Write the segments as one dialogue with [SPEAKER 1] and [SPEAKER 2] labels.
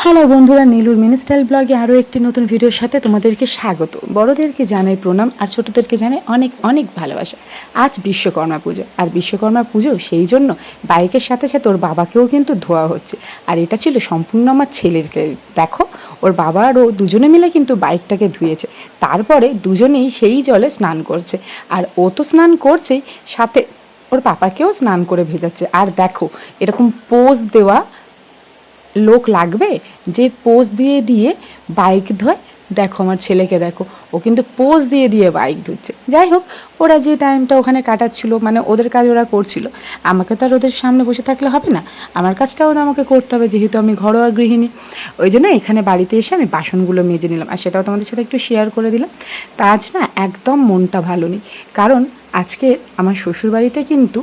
[SPEAKER 1] Hello বন্ধুরা, নীলুর mini style ব্লগে আরও একটি নতুন ভিডিওর সাথে তোমাদেরকে স্বাগত। বড়োদেরকে জানাই প্রণাম আর ছোটোদেরকে জানাই অনেক অনেক ভালোবাসা। আজ বিশ্বকর্মা পুজো, আর বিশ্বকর্মা পুজো সেই জন্য বাইকের সাথে সাথে ওর বাবাকেও কিন্তু ধোয়া হচ্ছে। আর এটা ছিল সম্পূর্ণ আমার ছেলের। দেখো, ওর বাবা আর ও দুজনে মিলে কিন্তু বাইকটাকে ধুয়েছে। তারপরে দুজনেই সেই জলে স্নান করছে, আর ও তো স্নান করছেই, সাথে ওর পাপাকেও স্নান করে ভেজাচ্ছে। আর দেখো, এরকম পোজ দেওয়া লোক লাগবে যে পোজ দিয়ে দিয়ে বাইক ধোয়? দেখো আমার ছেলেকে, দেখো ও কিন্তু পোজ দিয়ে দিয়ে বাইক ধুচ্ছে। যাই হোক, ওরা যে টাইমটা ওখানে কাটাচ্ছিল, মানে ওদের কাজ ওরা করছিল, আমাকে তো আর ওদের সামনে বসে থাকলে হবে না, আমার কাজটাও তো আমাকে করতে হবে, যেহেতু আমি ঘরোয়া গৃহিণী। ওই জন্য এখানে বাড়িতে এসে আমি বাসনগুলো মেজে নিলাম, আর সেটাও তোমাদের সাথে একটু শেয়ার করে দিলাম। তা আজ না একদম মনটা ভালো নেই, কারণ আজকে আমার শ্বশুরবাড়িতে কিন্তু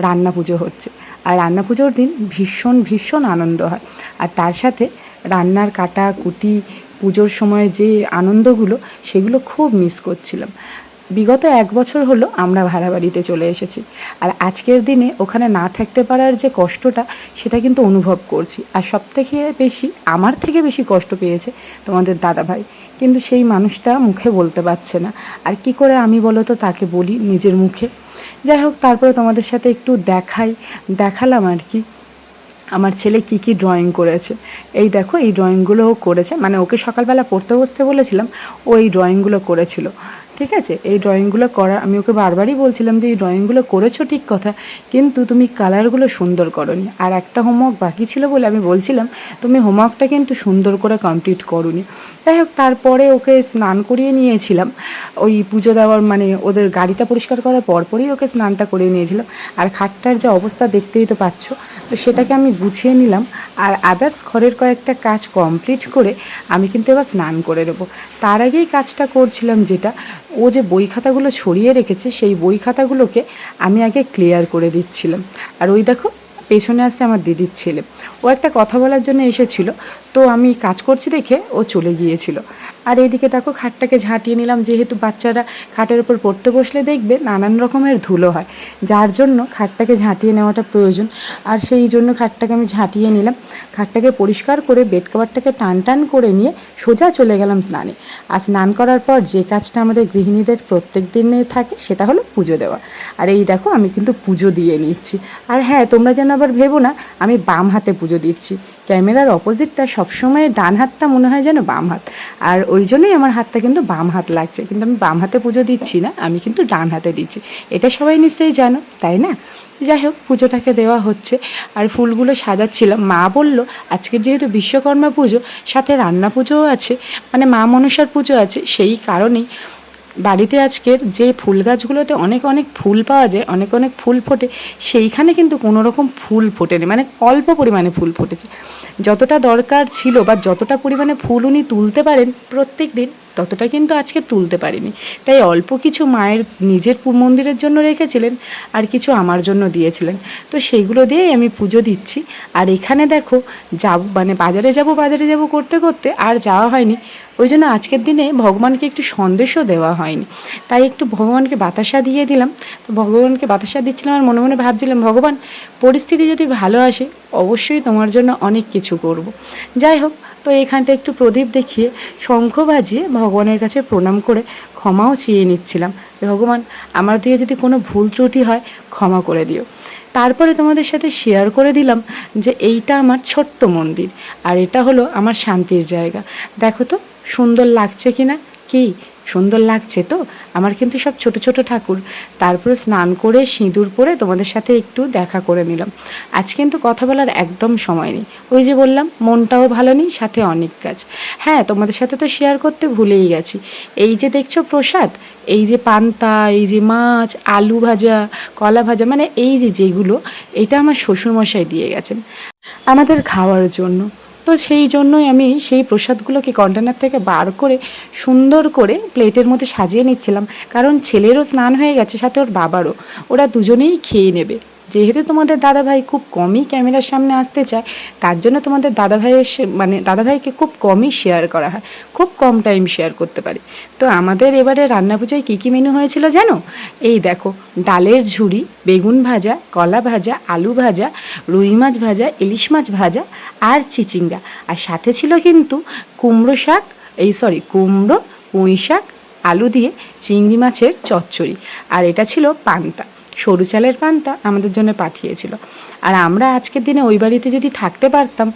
[SPEAKER 1] রান্না পুজো হচ্ছে। আর রান্না পুজোর দিন ভীষণ ভীষণ আনন্দ হয়, আর তার সাথে রান্নার কাটা কুটি, পুজোর সময় যে আনন্দগুলো, সেগুলো খুব মিস করছিলাম। বিগত 1 বছর হলো আমরা ভাড়া বাড়িতে চলে এসেছি, আর আজকের দিনে ওখানে না থাকতে পারার যে কষ্টটা, সেটা কিন্তু অনুভব করছি। আর সবথেকে বেশি, আমার থেকে বেশি কষ্ট পেয়েছে তোমাদের দাদাভাই, কিন্তু সেই মানুষটা মুখে বলতে পারছে না। আর কি করে আমি বলো তো তাকে বলি নিজের মুখে? যাই হোক, তারপরে তোমাদের সাথে একটু দেখালাম আর কি আমার ছেলে কি কি ড্রয়িং করেছে। এই দেখো, এই ড্রয়িংগুলো ও করেছে, মানে ওকে সকালবেলা পড়তে বসতে বলেছিলাম, ও এই ড্রয়িংগুলো করেছিল। ঠিক আছে, এই ড্রয়িংগুলো করা, আমি ওকে বারবারই বলছিলাম যে এই ড্রয়িংগুলো করেছো ঠিক কথা, কিন্তু তুমি কালারগুলো সুন্দর করোনি। আর একটা হোমওয়ার্ক বাকি ছিল বলে আমি বলছিলাম তুমি হোমওয়ার্কটা কিন্তু সুন্দর করে কমপ্লিট করোনি। যাই হোক, তারপরে ওকে স্নান করিয়ে নিয়েছিলাম, ওই পুজো দেওয়ার মানে ওদের গাড়িটা পরিষ্কার করার পরপরই ওকে স্নানটা করিয়ে নিয়েছিলাম। আর খাটটার যে অবস্থা দেখতেই তো পাচ্ছ, তো সেটাকে আমি গুছিয়ে নিলাম। আর আদার্স ঘরের কয়েকটা কাজ কমপ্লিট করে আমি কিন্তু এবার স্নান করে দেবো। তার আগেই কাজটা করছিলাম, যেটা ও যে বই খাতাগুলো ছড়িয়ে রেখেছে, সেই বই খাতাগুলোকে আমি আগে ক্লিয়ার করে দিচ্ছিলাম। আর ওই দেখো, পেছনে আসছে আমার দিদির ছেলে, ও একটা কথা বলার জন্য এসেছিল, তো আমি কাজ করছি দেখে ও চলে গিয়েছিল। আর এইদিকে দেখো, খাটটাকে ঝাঁটিয়ে নিলাম, যেহেতু বাচ্চারা খাটের উপর পড়তে বসলে দেখবে নানান রকমের ধুলো হয়, যার জন্য খাটটাকে ঝাঁটিয়ে নেওয়াটা প্রয়োজন। আর সেই জন্য খাটটাকে আমি ঝাঁটিয়ে নিলাম, খাটটাকে পরিষ্কার করে বেড কভারটাকে টান টান করে নিয়ে সোজা চলে গেলাম স্নানে। আর স্নান করার পর যে কাজটা আমাদের গৃহিণীদের প্রত্যেক দিনে থাকে, সেটা হলো পুজো দেওয়া। আর এই দেখো, আমি কিন্তু পুজো দিয়ে নিচ্ছি। আর হ্যাঁ, তোমরা যেন আবার ভেবো না আমি বাম হাতে পুজো দিচ্ছি, ক্যামেরার অপোজিটটা সবসময় ডান হাতটা মনে হয় যেন বাম হাত, আর ওই জন্যই আমার হাতটা কিন্তু বাম হাত লাগছে, কিন্তু আমি বাম হাতে পুজো দিচ্ছি না, আমি কিন্তু ডান হাতে দিচ্ছি। এটা সবাই নিশ্চয়ই জানো, তাই না? যাই হোক, পুজোটাকে দেওয়া হচ্ছে, আর ফুলগুলো সাজাচ্ছিলাম। মা বলল আজকে যেহেতু বিশ্বকর্মা পুজো, সাথে রান্না পুজোও আছে, মানে মা মনসার পুজো আছে, সেই কারণেই বাড়িতে আজকের যে ফুল গাছগুলোতে অনেক অনেক ফুল পাওয়া যায়, অনেক অনেক ফুল ফোটে, সেইখানে কিন্তু কোনো রকম ফুল ফোটেনি, মানে অল্প পরিমাণে ফুল ফুটেছে। যতটা দরকার ছিল বা যতটা পরিমাণে ফুল উনি তুলতে পারেন প্রত্যেক দিন, ততটা কিন্তু আজকে তুলতে পারিনি। তাই অল্প কিছু মায়ের নিজের মন্দিরের জন্য রেখেছিলেন, আর কিছু আমার জন্য দিয়েছিলেন, তো সেইগুলো দিয়েই আমি পুজো দিচ্ছি। আর এখানে দেখো, মানে বাজারে যাব করতে করতে আর যাওয়া হয়নি। ওই জন্য আজকের দিনে ভগবানকে একটু সন্দেশও দেওয়া হয়নি, তাই একটু ভগবানকে বাতাসা দিয়ে দিলাম। তো ভগবানকে বাতাসা দিচ্ছিলাম, আর মনে মনে ভাবছিলাম, ভগবান পরিস্থিতি যদি ভালো আসে, অবশ্যই তোমার জন্য অনেক কিছু করব। যাই হোক, তো এখানটা একটু প্রদীপ দেখিয়ে শঙ্খ বাজিয়ে ভগবানের কাছে প্রণাম করে ক্ষমাও চেয়ে নিচ্ছিলাম, ভগবান আমার দিয়ে যদি কোনো ভুল ত্রুটি হয় ক্ষমা করে দিও। তারপরে তোমাদের সাথে শেয়ার করে দিলাম যে এইটা আমার ছোট্ট মন্দির, আর এটা হলো আমার শান্তির জায়গা। দেখো তো সুন্দর লাগছে কি না? কি সুন্দর লাগছে তো? আমার কিন্তু সব ছোট ছোট ঠাকুর। তারপরে স্নান করে সিঁদুর পরে তোমাদের সাথে একটু দেখা করে নিলাম। আজ কিন্তু কথা বলার একদম সময় নেই, ওই যে বললাম মনটাও ভালো নেই, সাথে অনেক কাজ। হ্যাঁ, তোমাদের সাথে তো শেয়ার করতে ভুলেই গেছি, এই যে দেখছো প্রসাদ, এই যে পান্তা, এই যে মাছ, আলু ভাজা, কলা ভাজা, মানে এই যে যেগুলো, এটা আমার শ্বশুরমশাই দিয়ে গেছেন আমাদের খাওয়ার জন্য। তো সেই জন্যই আমি সেই প্রসাদগুলোকে কন্টেনার থেকে বার করে সুন্দর করে প্লেটের মধ্যে সাজিয়ে নিচ্ছিলাম, কারণ ছেলেরও স্নান হয়ে গেছে, সাথে ওর বাবারও, ওরা দুজনেই খেয়ে নেবে। যেহেতু তোমাদের দাদাভাই খুব কমই ক্যামেরার সামনে আসতে চায়, তার জন্য তোমাদের দাদাভাইকে খুব কমই শেয়ার করা হয়, খুব কম টাইম শেয়ার করতে পারি। তো আমাদের এবারে রান্না পুজোয় কী কী মেনু হয়েছিল জানো? এই দেখো, ডালের ঝুড়ি, বেগুন ভাজা, কলা ভাজা, আলু ভাজা, রুই মাছ ভাজা, ইলিশ মাছ ভাজা আর চিচিঙ্গা। আর সাথে ছিল কিন্তু কুমড়ো, পুঁই শাক, আলু দিয়ে চিংড়ি মাছের চচ্চড়ি। আর এটা ছিল পান্তা, সরু চালের পান্তা আমাদের জন্য পাঠিয়েছিল। আর আমরা আজকের দিনে ওই বাড়িতে যদি থাকতে পারতাম,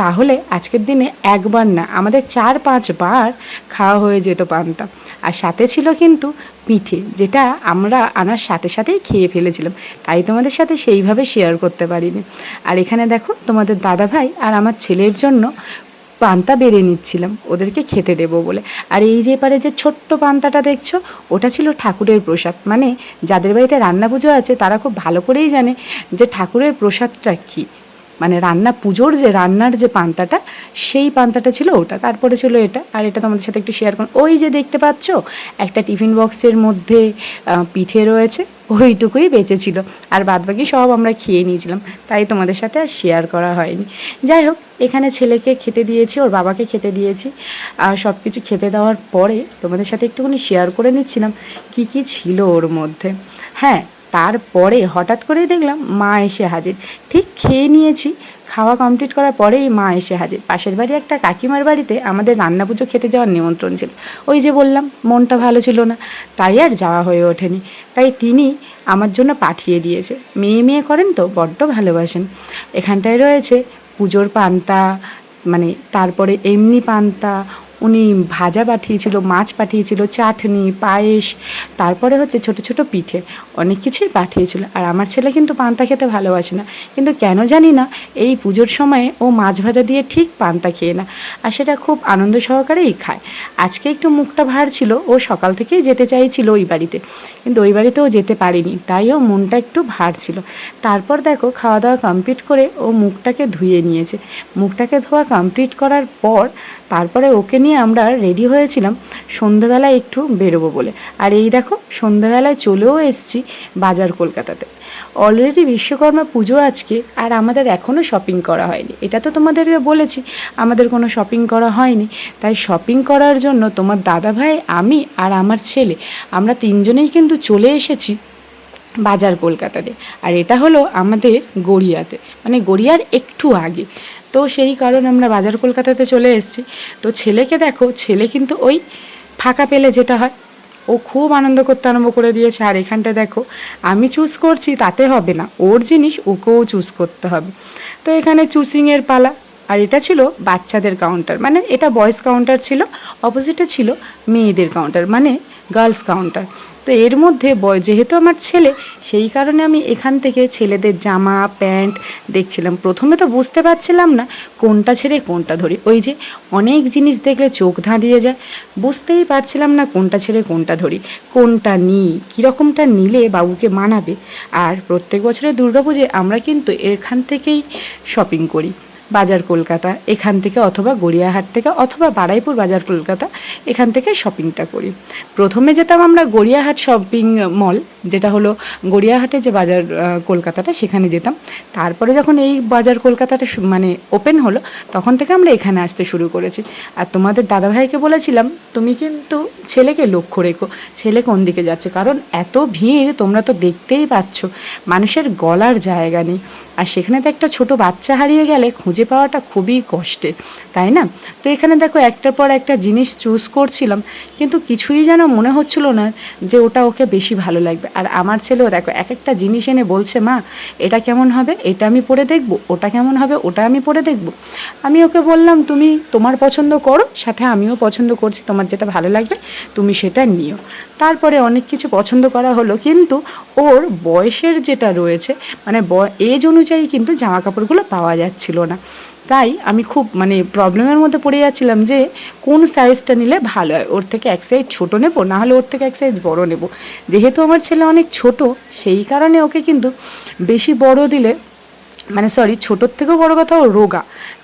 [SPEAKER 1] তাহলে আজকের দিনে একবার না, আমাদের 4-5 বার খাওয়া হয়ে যেত পান্তা। আর সাথে ছিল কিন্তু পিঠে, যেটা আমরা আনার সাথে সাথেই খেয়ে ফেলেছিলাম, তাই তোমাদের সাথে সেইভাবে শেয়ার করতে পারিনি। আর এখানে দেখো, তোমাদের দাদাভাই আর আমার ছেলের জন্য পান্তা বেড়ে নিচ্ছিলাম ওদেরকে খেতে দেবো বলে। আর এই যে এপারে যে ছোট্ট পান্তাটা দেখছো, ওটা ছিল ঠাকুরের প্রসাদ। মানে যাদের বাড়িতে রান্না পুজো আছে তারা খুব ভালো করেই জানে যে ঠাকুরের প্রসাদটা কী। মানে রান্নার যে পান্তাটা, সেই পান্তাটা ছিল ওটা। তারপরে ছিল এটা, আর এটা তোমাদের সাথে একটু শেয়ার করুন। ওই যে দেখতে পাচ্ছ, একটা টিফিন বক্সের মধ্যে পিঠে রয়েছে, ওইটুকুই বেঁচেছিল, আর বাদবাকি সব আমরা খেয়ে নিয়েছিলাম, তাই তোমাদের সাথে আর শেয়ার করা হয়নি। যাই হোক, এখানে ছেলেকে খেতে দিয়েছি, ওর বাবাকে খেতে দিয়েছি। আর সব কিছু খেতে দেওয়ার পরে তোমাদের সাথে একটুখানি শেয়ার করে নিচ্ছিলাম কী কী ছিল ওর মধ্যে। হ্যাঁ, তারপরে হঠাৎ করেই দেখলাম মা এসে হাজির। ঠিক খেয়ে নিয়েছি, খাওয়া কমপ্লিট করার পরেই মা এসে হাজির। পাশের বাড়ি একটা কাকিমার বাড়িতে আমাদের রান্না পুজো খেতে যাওয়ার নিমন্ত্রণ ছিল। ওই যে বললাম, মনটা ভালো ছিল না, তাই আর যাওয়া হয়ে ওঠেনি। তাই তিনি আমার জন্য পাঠিয়ে দিয়েছে। মেয়ে করেন তো, বড্ড ভালোবাসেন। এখানটায় রয়েছে পুজোর পান্তা, মানে তারপরে এমনি পান্তা, উনি ভাজা পাঠিয়েছিল, মাছ পাঠিয়েছিল, চাটনি, পায়েস, তারপরে হচ্ছে ছোট ছোট পিঠে, অনেক কিছুই পাঠিয়েছিল। আর আমার ছেলে কিন্তু পান্তা খেতে ভালোবাসে না, কিন্তু কেন জানি না এই পুজোর সময়ে ও মাছ ভাজা দিয়ে ঠিক পান্তা খেয়ে না, আর সেটা খুব আনন্দ সহকারেই খায়। আজকে একটু মুখটা ভার ছিল, ও সকাল থেকেই যেতে চাইছিল ওই বাড়িতে, কিন্তু ওই বাড়িতেও যেতে পারিনি, তাই ও মনটা একটু ভার ছিল। তারপর দেখো, খাওয়া দাওয়া কমপ্লিট করে ও মুখটাকে ধুয়ে নিয়েছে। মুখটাকে ধোয়া কমপ্লিট করার পর তারপরে ওকে নিয়ে আমরা রেডি হয়েছিলাম সন্ধ্যেবেলায় একটু বেরোবো বলে। আর এই দেখো, সন্ধ্যেবেলায় চলেও এসেছি বাজার কলকাতাতে। অলরেডি বিশ্বকর্মা পুজো আজকে, আর আমাদের এখনও শপিং করা হয়নি। এটা তো তোমাদেরকে বলেছি আমাদের কোনো শপিং করা হয়নি, তাই শপিং করার জন্য তোমার দাদাভাই, আমি আর আমার ছেলে, আমরা তিনজনেই কিন্তু চলে এসেছি বাজার কলকাতাতে। আর এটা হলো আমাদের গড়িয়াতে, মানে গড়িয়ার একটু আগে। তো সেই কারণে আমরা বাজার কলকাতাতে চলে এসেছি। তো ছেলেকে দেখো, ছেলে কিন্তু ওই ফাঁকা পেলে যেটা হয়, ও খুব আনন্দ করতে আরম্ভ করে দিয়েছে। আর এখানটা দেখো, আমি চুজ করছি তাতে হবে না, ওর জিনিস ওকেও চুজ করতে হবে। তো এখানে চুসিংয়ের পালা। আর এটা ছিল বাচ্চাদের কাউন্টার, মানে এটা বয়েজ কাউন্টার ছিল, অপোজিটে ছিল মেয়েদের কাউন্টার, মানে গার্লস কাউন্টার। তো এর মধ্যে যেহেতু আমার ছেলে, সেই কারণে আমি এখান থেকে ছেলেদের জামা প্যান্ট দেখছিলাম। প্রথমে তো বুঝতে পারছিলাম না কোনটা ছেড়ে কোনটা ধরি, ওই যে অনেক জিনিস দেখলে চোখ ধাঁধিয়ে যায়, বুঝতেই পারছিলাম না কোনটা ছেড়ে কোনটা ধরি, কোনটা নিই, কীরকমটা নিলে বাবুকে মানাবে। আর প্রত্যেক বছরের দুর্গাপুজোয় আমরা কিন্তু এখান থেকেই শপিং করি, বাজার কলকাতা এখান থেকে, অথবা গড়িয়াহাট থেকে, অথবা বারাইপুর বাজার কলকাতা, এখান থেকে শপিংটা করি। প্রথমে যেতাম আমরা গড়িয়াহাট শপিং মল, যেটা হলো গড়িয়াহাটে যে বাজার কলকাতাটা, সেখানে যেতাম। তারপরে যখন এই বাজার কলকাতাটা মানে ওপেন হলো, তখন থেকে আমরা এখানে আসতে শুরু করেছি। আর তোমাদের দাদাভাইকে বলেছিলাম, তুমি কিন্তু ছেলেকে লক্ষ্য রেখো, ছেলে কোন দিকে যাচ্ছে, কারণ এত ভিড় তোমরা তো দেখতেই পাচ্ছ, মানুষের গলার জায়গা নেই। আর সেখানে তো একটা ছোট বাচ্চা হারিয়ে গেলে খুঁজে পাওয়াটা খুবই কষ্টের, তাই না? তো এখানে দেখো, একটার পর একটা জিনিস চুজ করছিলাম, কিন্তু কিছুই যেন মনে হচ্ছিল না যে ওটা ওকে বেশি ভালো লাগবে। আর আমার ছেলেও দেখো, এক একটা জিনিস এনে বলছে, মা এটা কেমন হবে, এটা আমি পরে দেখব, ওটা কেমন হবে, ওটা আমি পরে দেখব। আমি ওকে বললাম, তুমি তোমার পছন্দ করো, সাথে আমিও পছন্দ করছি, তোমার যেটা ভালো লাগবে তুমি সেটা নিও। তারপরে অনেক কিছু পছন্দ করা হলো, কিন্তু ওর বয়সের যেটা রয়েছে, মানে এজ অনুযায়ী কিন্তু জামা কাপড়গুলো পাওয়া যাচ্ছিল না। তাই আমি খুব প্রবলেমের মধ্যে পড়ে যাচ্ছিলাম যে কোন সাইজটা নিলে ভালো হয়, ওর থেকে এক সাইজ ছোটো নেবো, না হলে ওর থেকে এক সাইজ বড়ো নেব। যেহেতু আমার ছেলে অনেক ছোট, সেই কারণে ওকে কিন্তু বেশি বড় দিলে মানে সরি, ছোটোর থেকেও বড় কথা ও রোগা।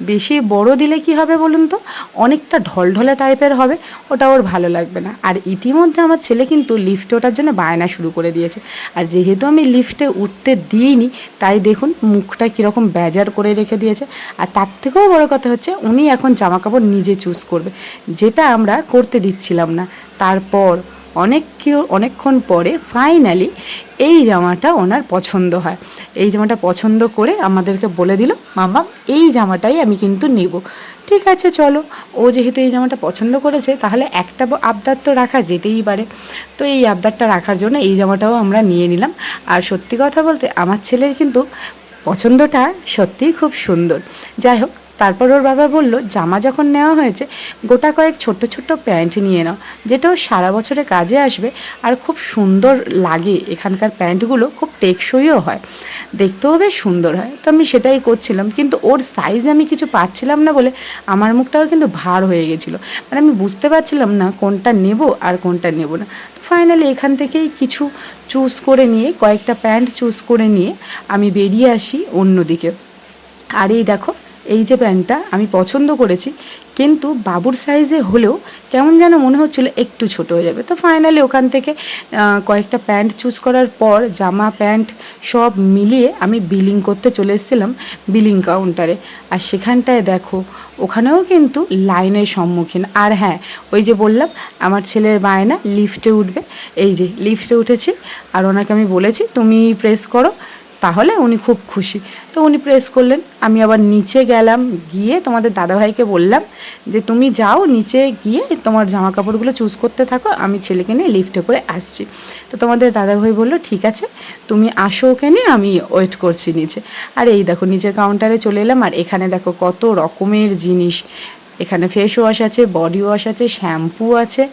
[SPEAKER 1] বেশি বড় দিলে কি হবে বলুন তো, অনেকটা ঢলঢলে টাইপের হবে, ওটা ওর ভালো লাগবে না। আর ইতিমধ্যে আমার ছেলে কিন্তু লিফটে ওঠার জন্য বায়না শুরু করে দিয়েছে। আর যেহেতু আমি লিফটে উঠতে দিইনি, তাই দেখুন মুখটা কীরকম বেজার করে রেখে দিয়েছে। আর তার থেকেও বড় কথা হচ্ছে উনি এখন জামাকাপড় নিজে চুজ করবে, যেটা আমরা করতে দিচ্ছিলাম না। তারপর অনেকক্ষণ পরে ফাইনালি এই জামাটা ওনার পছন্দ হয়। এই জামাটা পছন্দ করে আমাদেরকে বলে দিল, মামা এই জামাটাই আমি কিন্তু নেব। ঠিক আছে চলো, ও যেহেতু এই জামাটা পছন্দ করেছে তাহলে একটা আবদার তো রাখা যেতেই পারে। তো এই আবদারটা রাখার জন্য এই জামাটাও আমরা নিয়ে নিলাম। আর সত্যি কথা বলতে আমার ছেলের কিন্তু পছন্দটা সত্যিই খুব সুন্দর। যাই হোক, তারপর ওর বাবা বলল, জামা যখন নেওয়া হয়েছে গোটা কয়েক ছোট্ট ছোট্ট প্যান্ট নিয়ে নাও, যেটা ওর সারা বছরে কাজে আসবে আর খুব সুন্দর লাগে। এখানকার প্যান্টগুলো খুব টেকসইও হয়, দেখতেও বেশ সুন্দর হয়। তো আমি সেটাই করছিলাম, কিন্তু ওর সাইজ আমি কিছু পাচ্ছিলাম না বলে আমার মুখটাও কিন্তু ভার হয়ে গেছিলো। মানে আমি বুঝতে পারছিলাম না কোনটা নেব আর কোনটা নেব না। তো ফাইনালি এখান থেকেই কিছু চুজ করে নিয়ে, কয়েকটা প্যান্ট চুজ করে নিয়ে আমি বেরিয়ে আসি অন্যদিকে। আর এই দেখো, এই যে প্যান্টটা আমি পছন্দ করেছি, কিন্তু বাবুর সাইজে হলেও কেমন যেন মনে হচ্ছিলো একটু ছোট হয়ে যাবে। তো ফাইনালি ওখান থেকে কয়েকটা প্যান্ট চুজ করার পর জামা প্যান্ট সব মিলিয়ে আমি বিলিং করতে চলে এসেছিলাম বিলিং কাউন্টারে। আর সেখানটায় দেখো, ওখানেও কিন্তু লাইনের সম্মুখীন। আর হ্যাঁ, ওই যে বললাম আমার ছেলের বায়না লিফটে উঠবে, এই যে লিফটে উঠেছি। আর ওনাকে আমি বলেছি তুমি প্রেস করো, তাহলে উনি খুব খুশি। তো উনি প্রেস করলেন, আমি আবার নিচে গেলাম, গিয়ে তোমাদের দাদাভাইকে বললাম যে তুমি যাও নিচে গিয়ে তোমার জামা কাপড়গুলো চুজ করতে থাকো, আমি ছেলেকে নিয়ে লিফটে করে আসছি। তো তোমাদের দাদাভাই বললো ঠিক আছে তুমি আসো, ওকে নিয়ে আমি ওয়েট করছি নিচে। আর এই দেখো নিচের কাউন্টারে চলে এলাম। আর এখানে দেখো কত রকমের জিনিস, এখানে ফেস ওয়াশ আছে, বডি ওয়াশ আছে, শ্যাম্পু আছে,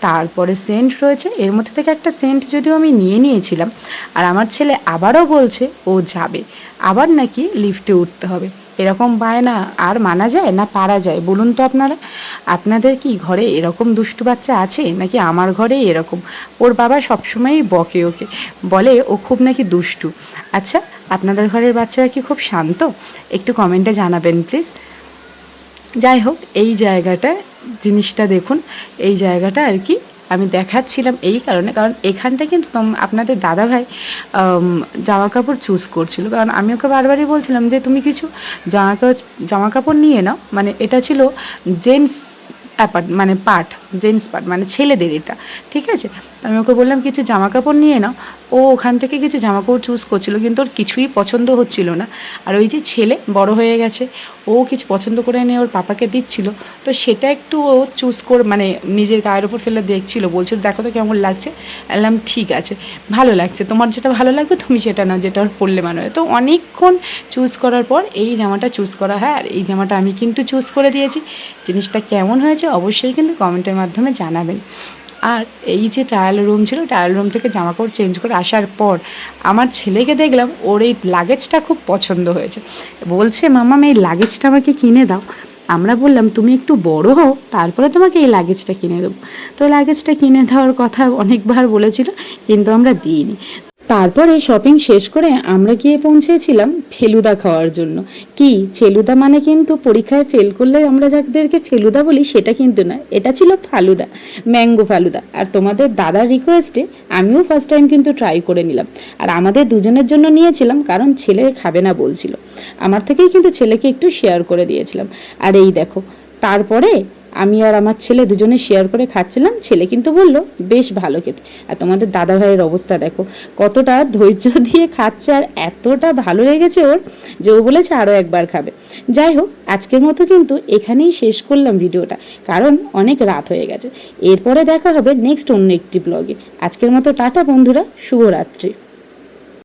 [SPEAKER 1] তারপরে সেন্ট রয়েছে। এর মধ্যে থেকে একটা সেন্ট যদিও আমি নিয়ে নিয়েছিলাম। আর আমার ছেলে আবারও বলছে ও যাবে, আবার নাকি লিফটে উঠতে হবে। এরকম বায়না আর মানা যায় না পারা যায় বলুন তো আপনারা? আপনাদের কি ঘরে এরকম দুষ্টু বাচ্চা আছে, নাকি আমার ঘরেই এরকম? ওর বাবা সবসময়ই বকে ওকে, বলে ও খুব নাকি দুষ্টু। আচ্ছা, আপনাদের ঘরের বাচ্চারা কি খুব শান্ত? একটু কমেন্টে জানাবেন প্লিজ। যাই হোক, এই জায়গাটা জিনিসটা দেখুন, এই জায়গাটা আর কি আমি দেখাচ্ছিলাম এই কারণে, কারণ এখানটা কিন্তু আপনাদের দাদাভাই জামা কাপড় চুজ করছিল। কারণ আমি ওকে বারবারই বলছিলাম যে তুমি কিছু জামা কাপড় নিয়ে নাও। মানে এটা ছিল জেন্টস মানে জেন্টস পার্ট, মানে ছেলেদের এটা, ঠিক আছে। আমি ওকে বললাম কিছু জামা কাপড় নিয়ে নাও। ও ওখান থেকে কিছু জামা কাপড় চুজ করছিল, কিন্তু ওর কিছুই পছন্দ হচ্ছিল না। আর ওই যে ছেলে বড় হয়ে গেছে, ও কিছু পছন্দ করে এনে ওর পাপাকে দিচ্ছিল। তো সেটা একটু ও চুজ করে মানে নিজের গায়ের ওপর ফেলে দেখছিল, বলছিল দেখো তো কেমন লাগছে। বললাম ঠিক আছে, ভালো লাগছে, তোমার যেটা ভালো লাগবে তুমি সেটা নাও, যেটা ওর পরলে মানে হয়। তো অনেকক্ষণ চুজ করার পর এই জামাটা চুজ করা হয়। আর এই জামাটা আমি কিন্তু চুজ করে দিয়েছি। জিনিসটা কেমন হয়েছে অবশ্যই কিন্তু কমেন্টের মাধ্যমে জানাবেন। আর এই যে ট্রায়াল রুম ছিল, ট্রায়াল রুম থেকে জামাকাপড় চেঞ্জ করে আসার পর আমার ছেলেকে দেখলাম ওর এই লাগেজটা খুব পছন্দ হয়েছে। বলছে মামা এই লাগেজটা আমাকে কিনে দাও। আমরা বললাম তুমি একটু বড় হও, তারপরে তোমাকে এই লাগেজটা কিনে দেবো। তো লাগেজটা কিনে দেওয়ার কথা অনেকবার বলেছিল, কিন্তু আমরা দিইনি। তারপরে শপিং শেষ করে আমরা গিয়ে পৌঁছেছিলাম ফেলুদা খাওয়ার জন্য। কি ফেলুদা মানে কিন্তু পরীক্ষায় ফেল করলে আমরা যাদেরকে ফেলুদা বলি সেটা কিন্তু না, এটা ছিল ফালুদা, ম্যাঙ্গো ফালুদা। আর তোমাদের দাদার রিকোয়েস্টে আমিও ফার্স্ট টাইম কিন্তু ট্রাই করে নিলাম। আর আমাদের দুজনের জন্য নিয়েছিলাম, কারণ ছেলে খাবে না বলছিল। আমার থেকেই কিন্তু ছেলেকে একটু শেয়ার করে দিয়েছিলাম। আর এই দেখো, তারপরে আমি আর আমার ছেলে দুজনে শেয়ার করে খাচ্ছিলাম। ছেলে কিন্তু বলল বেশ ভালো খেতে। আর তোমাদের দাদা ভাইয়ের অবস্থা দেখো, কতটা ধৈর্য দিয়ে খাচ্ছে, আর এতটা ভালো লেগেছে ওর যে ও বলেছে আরও একবার খাবে। যাই হোক, আজকের মতো কিন্তু এখানেই শেষ করলাম ভিডিওটা, কারণ অনেক রাত হয়ে গেছে। এরপরে দেখা হবে নেক্সট অন্য একটি ব্লগে। আজকের মতো টাটা বন্ধুরা, শুভরাত্রি।